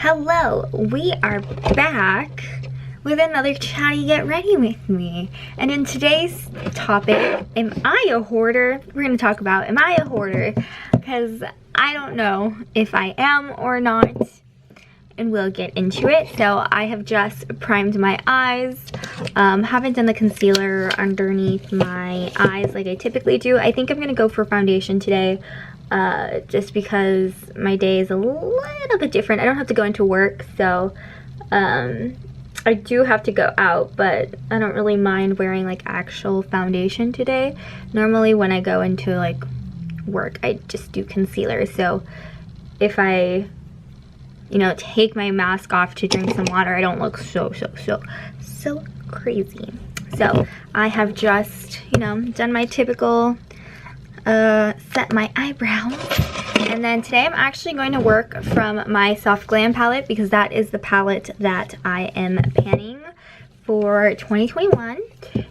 Hello, we are back with another Chatty Get Ready with me. And in today's topic, am I a hoarder? We're going to talk about, am I a hoarder? Because I don't know if I am or not. And we'll get into it. So I have just primed my eyes. Haven't done the concealer underneath my eyes like I typically do. I think I'm going to go for foundation today. Just because my day is a little bit different. I don't have to go into work, so I do have to go out, but I don't really mind wearing like actual foundation today. Normally when I go into like work, I just do concealer. So if I, you know, take my mask off to drink some water, I don't look so crazy. So I have just, you know, done my typical set my eyebrows, and then today I'm actually going to work from my Soft Glam palette because that is the palette that I am panning for 2021.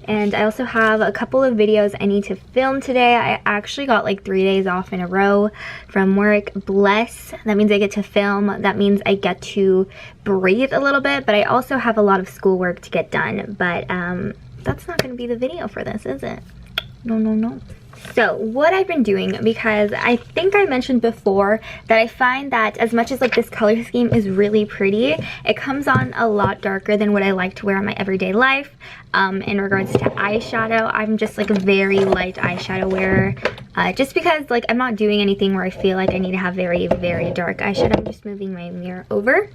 And I also have a couple of videos I need to film today. I actually got like 3 days off in a row from work. Bless. That means I get to film. That means I get to breathe a little bit, but I also have a lot of schoolwork to get done. But that's not going to be the video for this, is it? No. So what I've been doing, because I think I mentioned before that I find that as much as like this color scheme is really pretty, it comes on a lot darker than what I like to wear in my everyday life. In regards to eyeshadow, I'm just like a very light eyeshadow wearer, just because like I'm not doing anything where I feel like I need to have very dark eyeshadow. I'm just moving my mirror over.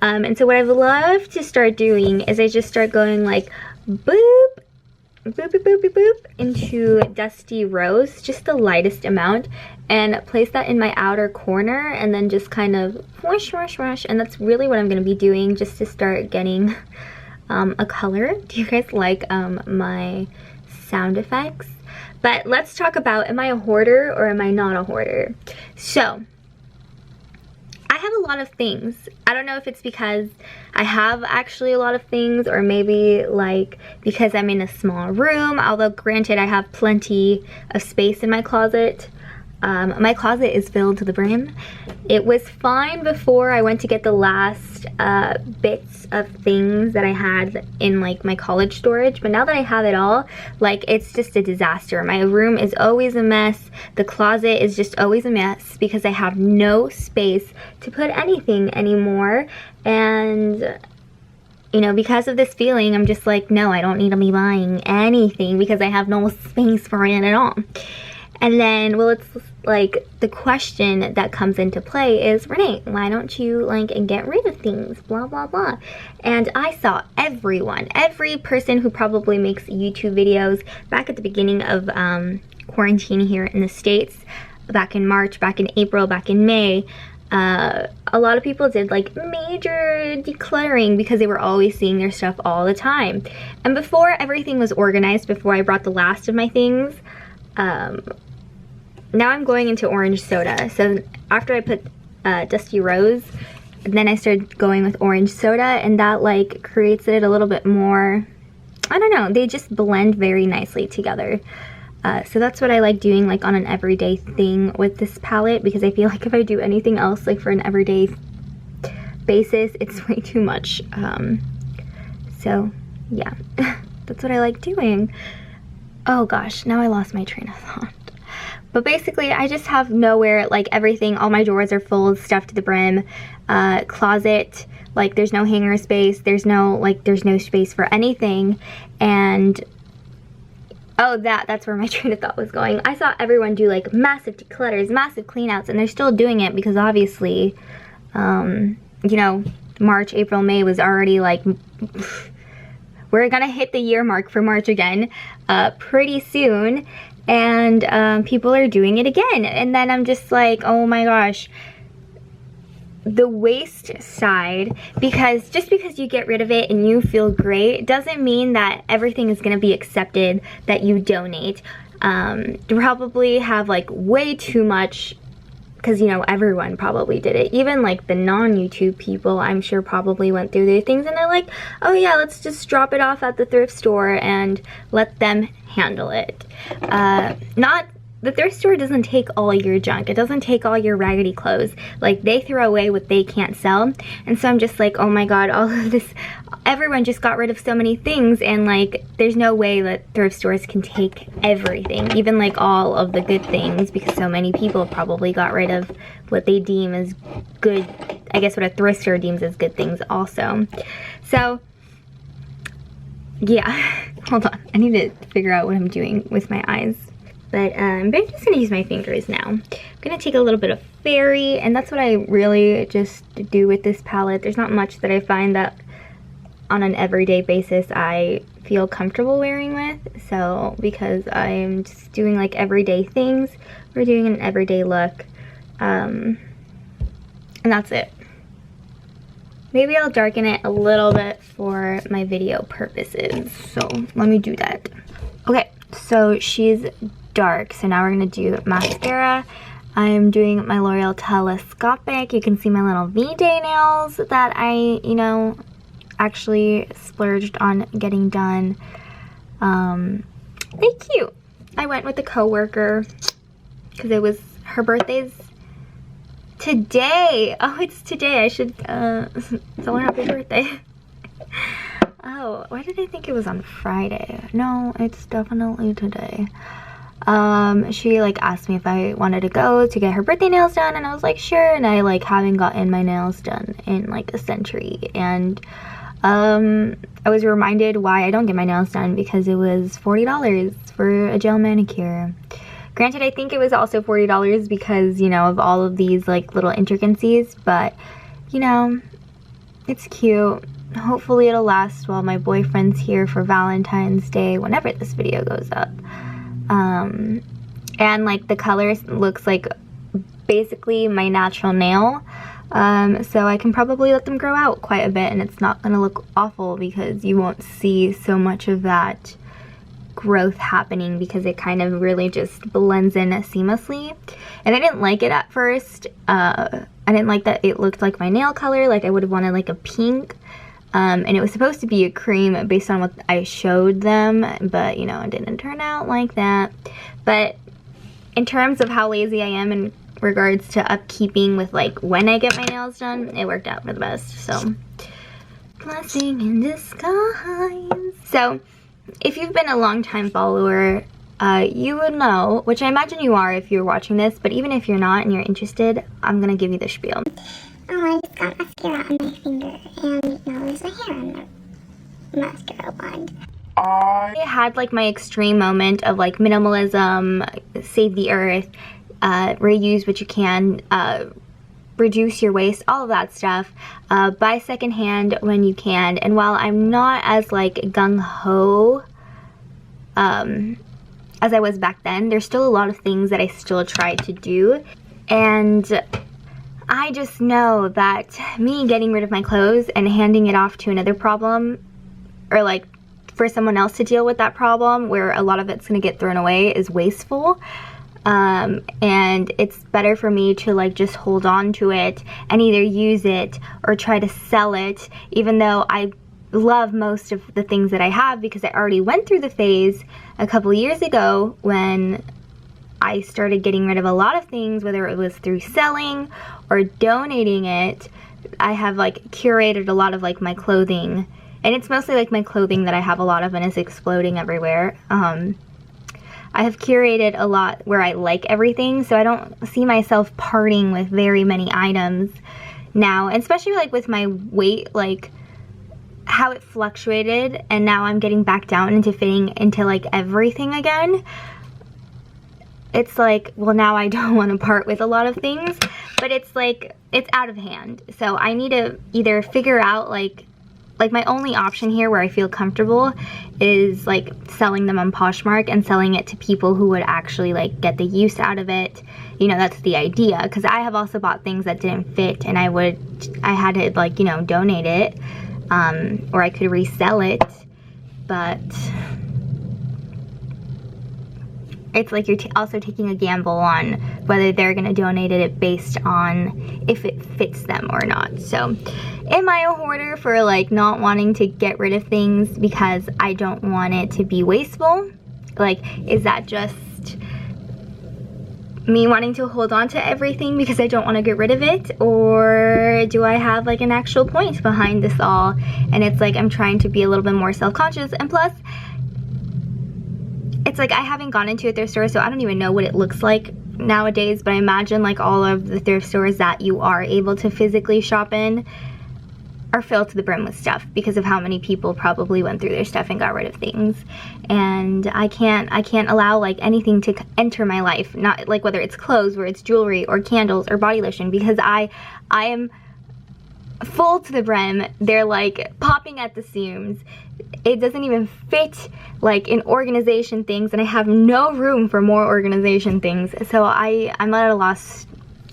And so what I've loved to start doing is I just start going like boop, boop, boop, boop, boop, boop into Dusty Rose, just the lightest amount, and place that in my outer corner, and then just kind of whoosh, whoosh, whoosh, and that's really what I'm going to be doing just to start getting a color. Do you guys like my sound effects? But let's talk about, am I a hoarder or am I not a hoarder? So I have a lot of things. I don't know if it's because I have actually a lot of things, or maybe like because I'm in a small room, although granted I have plenty of space in my closet. My closet is filled to the brim. It was fine before I went to get the last bits of things that I had in like my college storage, but now that I have it all, like it's just a disaster. My room is always a mess. The closet is just always a mess because I have no space to put anything anymore. And you know, because of this feeling, I'm just like, no, I don't need to be buying anything because I have no space for it at all. And then, well, it's like the question that comes into play is, Renee, why don't you like get rid of things, blah, blah, blah. And I saw every person who probably makes YouTube videos back at the beginning of quarantine here in the States, back in March, back in April, back in May, a lot of people did like major decluttering because they were always seeing their stuff all the time. And before everything was organized, before I brought the last of my things, now I'm going into orange soda. So after I put Dusty Rose, then I started going with orange soda, and that like creates it a little bit more, I don't know, they just blend very nicely together. So that's what I like doing like on an everyday thing with this palette, because I feel like if I do anything else like for an everyday basis, it's way too much. So yeah, that's what I like doing. Oh gosh, now I lost my train of thought. But basically, I just have nowhere, like everything, all my drawers are full of stuff to the brim. Closet, like there's no hanger space, there's no space for anything. And oh, that's where my train of thought was going. I saw everyone do like massive declutters, massive cleanouts, and they're still doing it because obviously, you know, March, April, May was already like, we're gonna hit the year mark for March again pretty soon. And people are doing it again, and then I'm just like, oh my gosh, the waste side, because just because you get rid of it and you feel great doesn't mean that everything is going to be accepted that you donate. You probably have like way too much, because you know everyone probably did it. Even like the non-YouTube people, I'm sure, probably went through their things and they're like, oh yeah, let's just drop it off at the thrift store and let them handle it. Not the thrift store doesn't take all your junk. It doesn't take all your raggedy clothes. Like, they throw away what they can't sell. And so I'm just like, oh my god, all of this, everyone just got rid of so many things, and like, there's no way that thrift stores can take everything, even like all of the good things, because so many people probably got rid of what they deem as good, I guess what a thrift store deems as good things also. So yeah, hold on, I need to figure out what I'm doing with my eyes. But I'm just gonna use my fingers now. I'm gonna take a little bit of fairy, and that's what I really just do with this palette. There's not much that I find that on an everyday basis I feel comfortable wearing with. So because I'm just doing like everyday things, we're doing an everyday look. And that's it. Maybe I'll darken it a little bit for my video purposes. So let me do that. Okay, so she's dark, so now we're gonna do mascara. I'm doing my L'Oreal Telescopic. You can see my little V-Day nails that I, you know, actually splurged on getting done. They're cute. I went with a coworker because it was her birthday's today. Oh, it's today. I should tell her happy birthday. Oh, why did I think it was on Friday? No, it's definitely today. She like asked me if I wanted to go to get her birthday nails done, and I was like, sure. And I like haven't gotten my nails done in like a century, and I was reminded why I don't get my nails done, because it was $40 for a gel manicure. Granted, I think it was also $40 because, you know, of all of these like little intricacies, but you know, it's cute. Hopefully it'll last while my boyfriend's here for Valentine's Day, whenever this video goes up. And like the color looks like basically my natural nail, so I can probably let them grow out quite a bit, and it's not gonna look awful because you won't see so much of that growth happening, because it kind of really just blends in seamlessly. And I didn't like it at first. I didn't like that it looked like my nail color. Like, I would have wanted like a pink. And it was supposed to be a cream based on what I showed them, but you know, it didn't turn out like that. But in terms of how lazy I am in regards to upkeeping with like when I get my nails done, it worked out for the best. So, blessing in disguise. So, if you've been a long-time follower, you would know, which I imagine you are if you're watching this, but even if you're not and you're interested, I'm gonna give you the spiel. Oh, I just got mascara on my finger, and now there's a hair on the mascara wand. I had like my extreme moment of like minimalism, save the earth, reuse what you can, reduce your waste, all of that stuff, buy secondhand when you can. And while I'm not as like gung-ho as I was back then, there's still a lot of things that I still try to do. And I just know that me getting rid of my clothes and handing it off to another problem, or like for someone else to deal with that problem where a lot of it's gonna get thrown away, is wasteful. And it's better for me to like just hold on to it and either use it or try to sell it, even though I love most of the things that I have, because I already went through the phase a couple years ago when I started getting rid of a lot of things, whether it was through selling or donating it. I have like curated a lot of like my clothing, and it's mostly like my clothing that I have a lot of and is exploding everywhere. I have curated a lot where I like everything, so I don't see myself parting with very many items now, and especially like with my weight, like how it fluctuated, and now I'm getting back down into fitting into like everything again. It's like, well, now I don't want to part with a lot of things, but it's like, it's out of hand. So I need to either figure out like my only option here where I feel comfortable is like selling them on Poshmark and selling it to people who would actually like get the use out of it. You know, that's the idea, because I have also bought things that didn't fit, and I had to like, you know, donate it, or I could resell it, but it's like you're also taking a gamble on whether they're gonna donate it based on if it fits them or not. So, am I a hoarder for like not wanting to get rid of things because I don't want it to be wasteful? Like, is that just me wanting to hold on to everything because I don't want to get rid of it, or do I have like an actual point behind this all? And it's like I'm trying to be a little bit more self-conscious, and plus it's like I haven't gone into a thrift store, so I don't even know what it looks like nowadays, but I imagine like all of the thrift stores that you are able to physically shop in are filled to the brim with stuff because of how many people probably went through their stuff and got rid of things. And I can't allow like anything to enter my life, not like whether it's clothes or it's jewelry or candles or body lotion, because I am full to the brim. They're like popping at the seams. It doesn't even fit like in organization things, and I have no room for more organization things. So I'm at a loss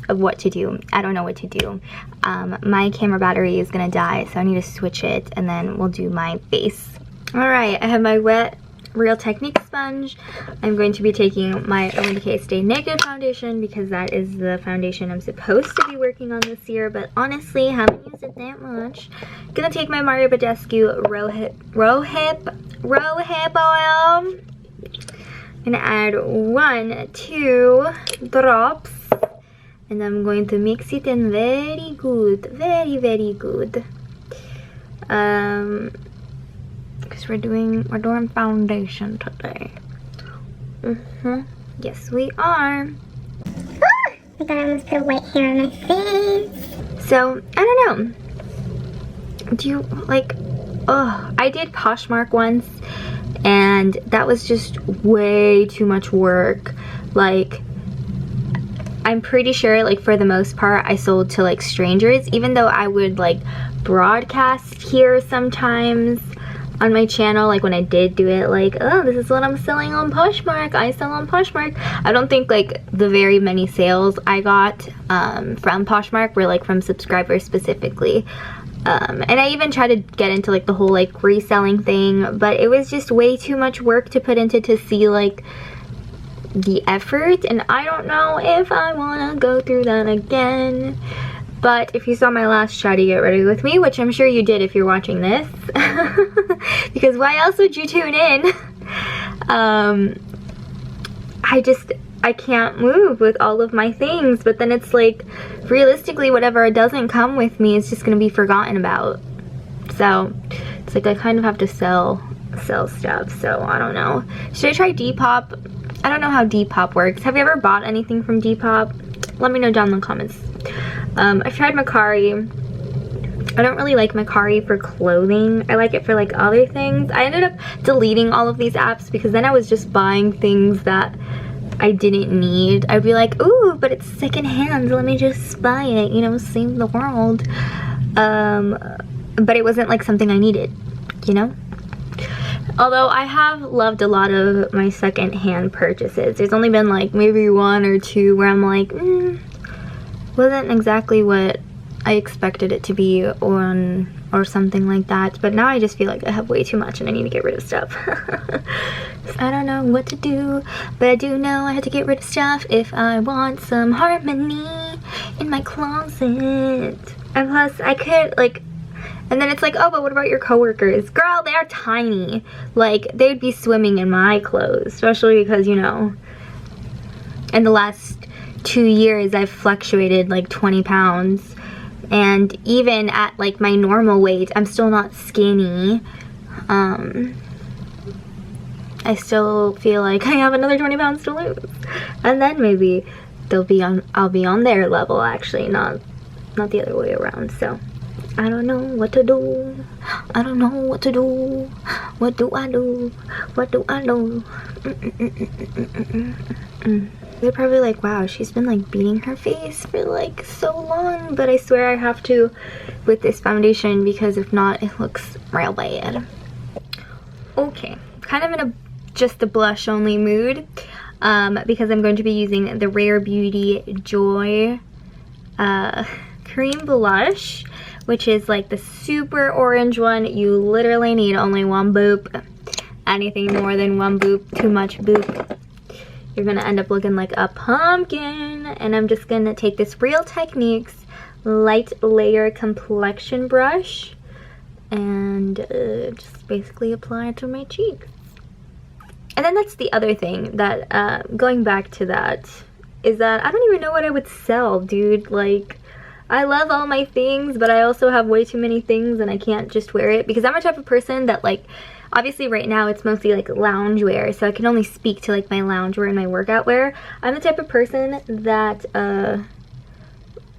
of what to do. I don't know what to do. My camera battery is gonna die, so I need to switch it, and then we'll do my base. All right, I have my wet Real Technique sponge. I'm going to be taking my Urban Decay Stay Naked foundation because that is the foundation I'm supposed to be working on this year, but honestly haven't used it that much. Gonna take my Mario Badescu Row Hip oil. Gonna add 1-2 drops, and I'm going to mix it in very good, very good. Because we're doing foundation today. Yes, we are. I thought I almost put white hair on my face. So I don't know. Do you like? Oh, I did Poshmark once, and that was just way too much work. Like, I'm pretty sure, like, for the most part, I sold to like strangers, even though I would like broadcast here sometimes on my channel, like when I did do it, like, oh, this is what I'm selling on Poshmark, I sell on Poshmark. I don't think like the very many sales I got from Poshmark were like from subscribers specifically. And I even tried to get into like the whole like reselling thing, but it was just way too much work to put into to see like the effort, and I don't know if I want to go through that again. But if you saw my last Chatty Get Ready With Me, which I'm sure you did if you're watching this, because why else would you tune in? I can't move with all of my things, but then it's like, realistically, whatever doesn't come with me is just going to be forgotten about. So it's like I kind of have to sell stuff, so I don't know. Should I try Depop? I don't know how Depop works. Have you ever bought anything from Depop? Let me know down in the comments. I've tried Mercari. I don't really like Mercari for clothing. I like it for like other things. I ended up deleting all of these apps because then I was just buying things that I didn't need. I'd be like, ooh, but it's secondhand, let me just buy it, you know, save the world. But it wasn't like something I needed, you know? Although I have loved a lot of my secondhand purchases. There's only been like maybe 1 or 2 where I'm like, wasn't exactly what I expected it to be, or something like that. But now I just feel like I have way too much and I need to get rid of stuff. I don't know what to do, but I do know I have to get rid of stuff if I want some harmony in my closet. And plus I could like, and then it's like, oh, but what about your coworkers? Girl, they are tiny. Like, they'd be swimming in my clothes, especially because, you know, in the last 2 years I've fluctuated like 20 pounds, and even at like my normal weight I'm still not skinny. I still feel like I have another 20 pounds to lose, and then maybe I'll be on their level, actually, not the other way around. So I don't know what to do. I don't know what to do. What do I do? What do I do? They're probably like, wow, she's been like beating her face for like so long, but I swear I have to with this foundation because if not, it looks real bad. Okay, kind of in just a blush only mood, because I'm going to be using the Rare Beauty Joy cream blush, which is like the super orange one. You literally need only 1 boop. Anything more than 1 boop, too much boop, you're gonna end up looking like a pumpkin. And I'm just gonna take this Real Techniques light layer complexion brush and just basically apply it to my cheeks. And then that's the other thing that, going back to that is that I don't even know what I would sell, dude. Like, I love all my things, but I also have way too many things and I can't just wear it because I'm a type of person that, like, obviously right now it's mostly like loungewear, so I can only speak to like my loungewear and my workout wear. I'm the type of person that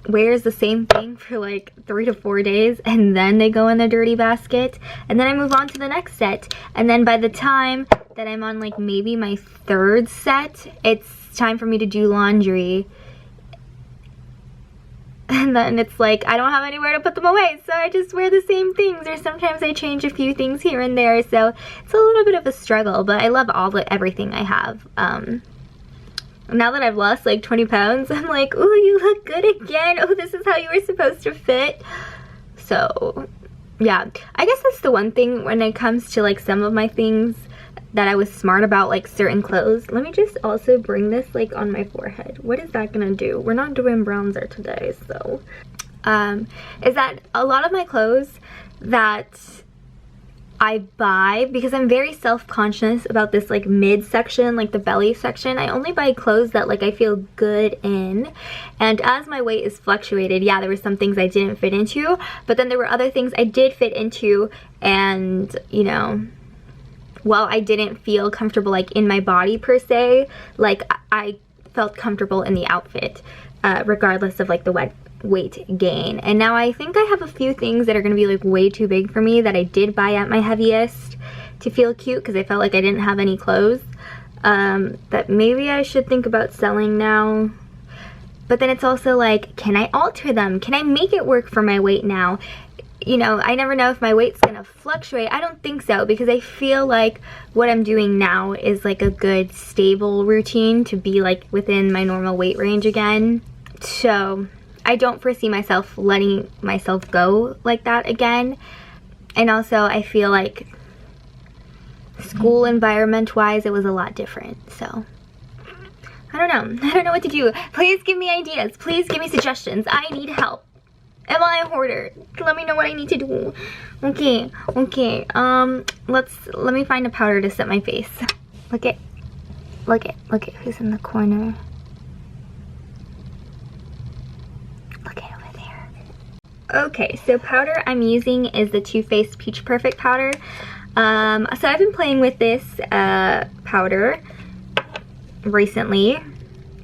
wears the same thing for like 3 to 4 days and then they go in the dirty basket and then I move on to the next set, and then by the time that I'm on like maybe my 3rd set, it's time for me to do laundry. And then it's like, I don't have anywhere to put them away, so I just wear the same things, or sometimes I change a few things here and there, so it's a little bit of a struggle, but I love everything I have. Now that I've lost like 20 pounds, I'm like, ooh, you look good again. Oh, this is how you were supposed to fit. So, yeah. I guess that's the one thing when it comes to like some of my things that I was smart about, like certain clothes. Let me just also bring this like on my forehead. What is that gonna do? We're not doing bronzer today, so. Is that a lot of my clothes that I buy, because I'm very self-conscious about this like mid section, like the belly section, I only buy clothes that like I feel good in. And as my weight is fluctuated, yeah, there were some things I didn't fit into, but then there were other things I did fit into, and you know, while I didn't feel comfortable like in my body per se, like I felt comfortable in the outfit, regardless of like the weight gain. And now I think I have a few things that are gonna be like way too big for me that I did buy at my heaviest to feel cute because I felt like I didn't have any clothes, that maybe I should think about selling now. But then it's also like, can I alter them? Can I make it work for my weight now? You know, I never know if my weight's gonna fluctuate. I don't think so, because I feel like what I'm doing now is like a good stable routine to be like within my normal weight range again. So I don't foresee myself letting myself go like that again. And also I feel like school environment wise it was a lot different, so I don't know what to do. Please give me ideas, please give me suggestions. I need help. Am I a hoarder? Let me know what I need to do. Okay. Let me find a powder to set my face. Look at who's in the corner. Look at over there. Okay, so powder I'm using is the Too Faced Peach Perfect powder. So I've been playing with this powder recently.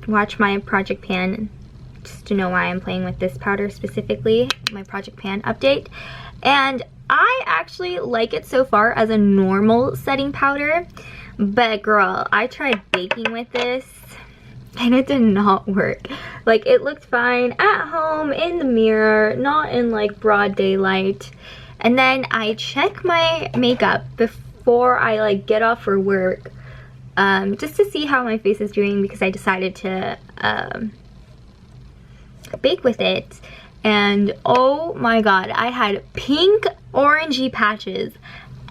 Watch my project pan just to know why I'm playing with this powder specifically, my project pan update. And I actually like it so far as a normal setting powder, but girl, I tried baking with this and it did not work. Like, it looked fine at home in the mirror, not in like broad daylight. And then I check my makeup before I like get off for work, just to see how my face is doing, because I decided to bake with it. And oh my god, I had pink orangey patches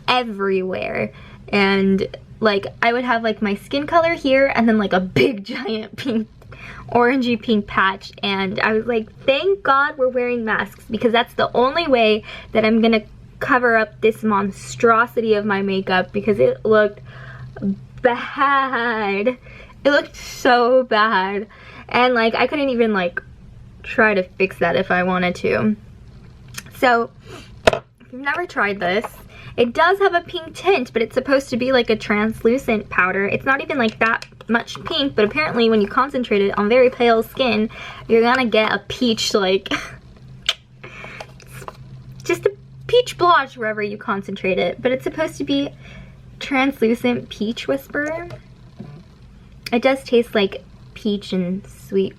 everywhere, and like I would have like my skin color here and then like a big giant pink orangey pink patch, and I was like, thank god we're wearing masks, because that's the only way that I'm gonna cover up this monstrosity of my makeup, because it looked bad. It looked so bad, and like I couldn't even like try to fix that if I wanted to. So if you've never tried this, it does have a pink tint, but it's supposed to be like a translucent powder. It's not even like that much pink, but apparently when you concentrate it on very pale skin, you're gonna get a peach, like just a peach blush wherever you concentrate it. But it's supposed to be translucent peach whisper. It does taste like peach and sweet.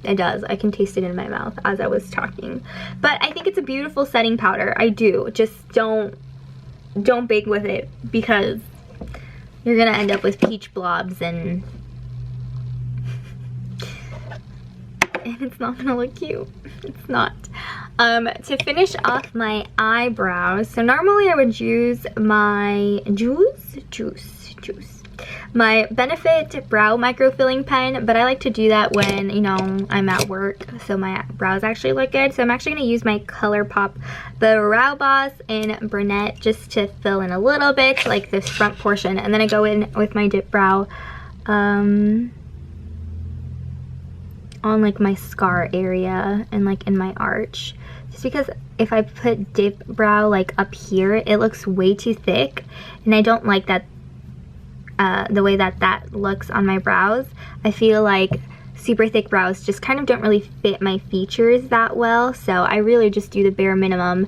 It does. I can taste it in my mouth as I was talking. But I think it's a beautiful setting powder. I do. Just don't bake with it, because you're gonna end up with peach blobs and it's not gonna look cute. It's not. To finish off my eyebrows, so normally I would use my my Benefit brow microfilling pen, but I like to do that when, you know, I'm at work, so my brows actually look good. So I'm actually going to use my ColourPop Brow Boss in Brunette just to fill in a little bit, like this front portion, and then I go in with my Dip Brow on like my scar area and like in my arch, just because if I put dip brow like up here, it looks way too thick, and I don't like that the way that that looks on my brows. I feel like super thick brows just kind of don't really fit my features that well, so I really just do the bare minimum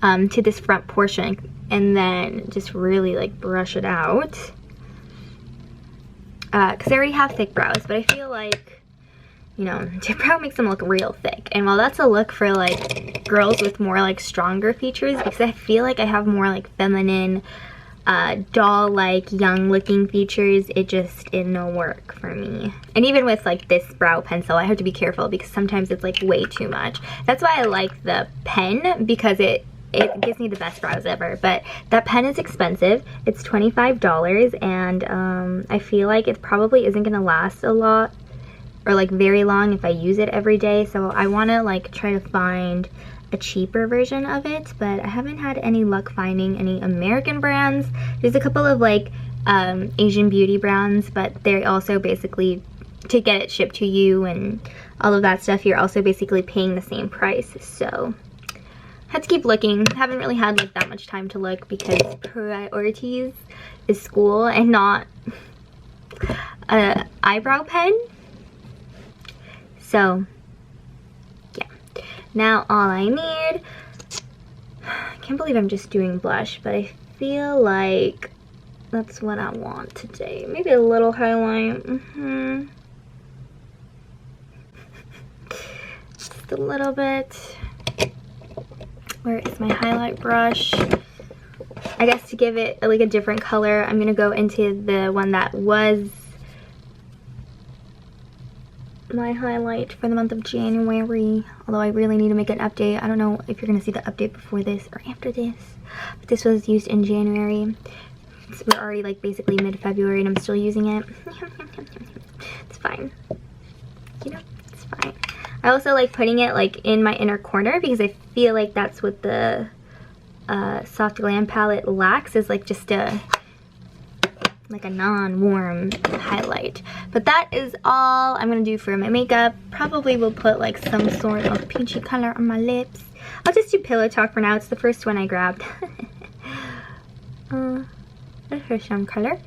to this front portion and then just really like brush it out, because I already have thick brows, but I feel like, you know, dip brow makes them look real thick. And while that's a look for like girls with more like stronger features, because I feel like I have more like feminine, doll-like, young-looking features, it don't work for me. And even with like this brow pencil, I have to be careful because sometimes it's like way too much. That's why I like the pen, because it gives me the best brows ever. But that pen is expensive. It's $25, and I feel like it probably isn't gonna last a lot or like very long if I use it every day. So I want to like try to find a cheaper version of it, but I haven't had any luck finding any American brands. There's a couple of like Asian beauty brands, but they're also basically, to get it shipped to you and all of that stuff, you're also basically paying the same price. So I had to keep looking. Haven't really had like that much time to look because priorities is school and not an eyebrow pen. So now all I need, I can't believe I'm just doing blush, but I feel like that's what I want today. Maybe a little highlight. Just a little bit. Where is my highlight brush? I guess to give it like a different color, I'm gonna go into the one that was my highlight for the month of January, although I really need to make an update. I don't know if you're gonna see the update before this or after this, but this was used in January. So we're already like basically mid-February and I'm still using it. It's fine, you know, it's fine. I also like putting it like in my inner corner because I feel like that's what the Soft Glam palette lacks, is like just a non-warm highlight. But that is all I'm gonna do for my makeup. Probably will put like some sort of peachy color on my lips. I'll just do Pillow Talk for now. It's the first one I grabbed. Here's some color.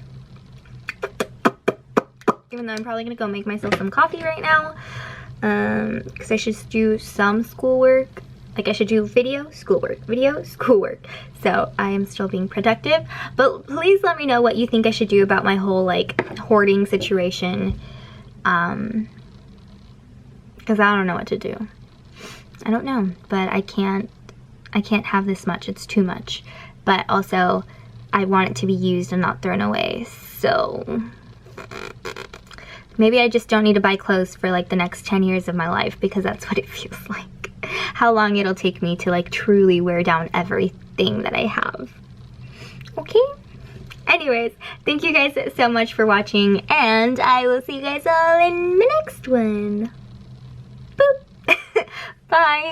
Even though I'm probably gonna go make myself some coffee right now, because I should do some schoolwork. Like I should do video, schoolwork, video, schoolwork. So I am still being productive. But please let me know what you think I should do about my whole like hoarding situation. Because I don't know what to do. I don't know, but I can't have this much. It's too much. But also I want it to be used and not thrown away. So maybe I just don't need to buy clothes for like the next 10 years of my life, because that's what it feels like. How long it'll take me to like truly wear down everything that I have. Okay? Anyways, thank you guys so much for watching, and I will see you guys all in the next one. Boop! Bye!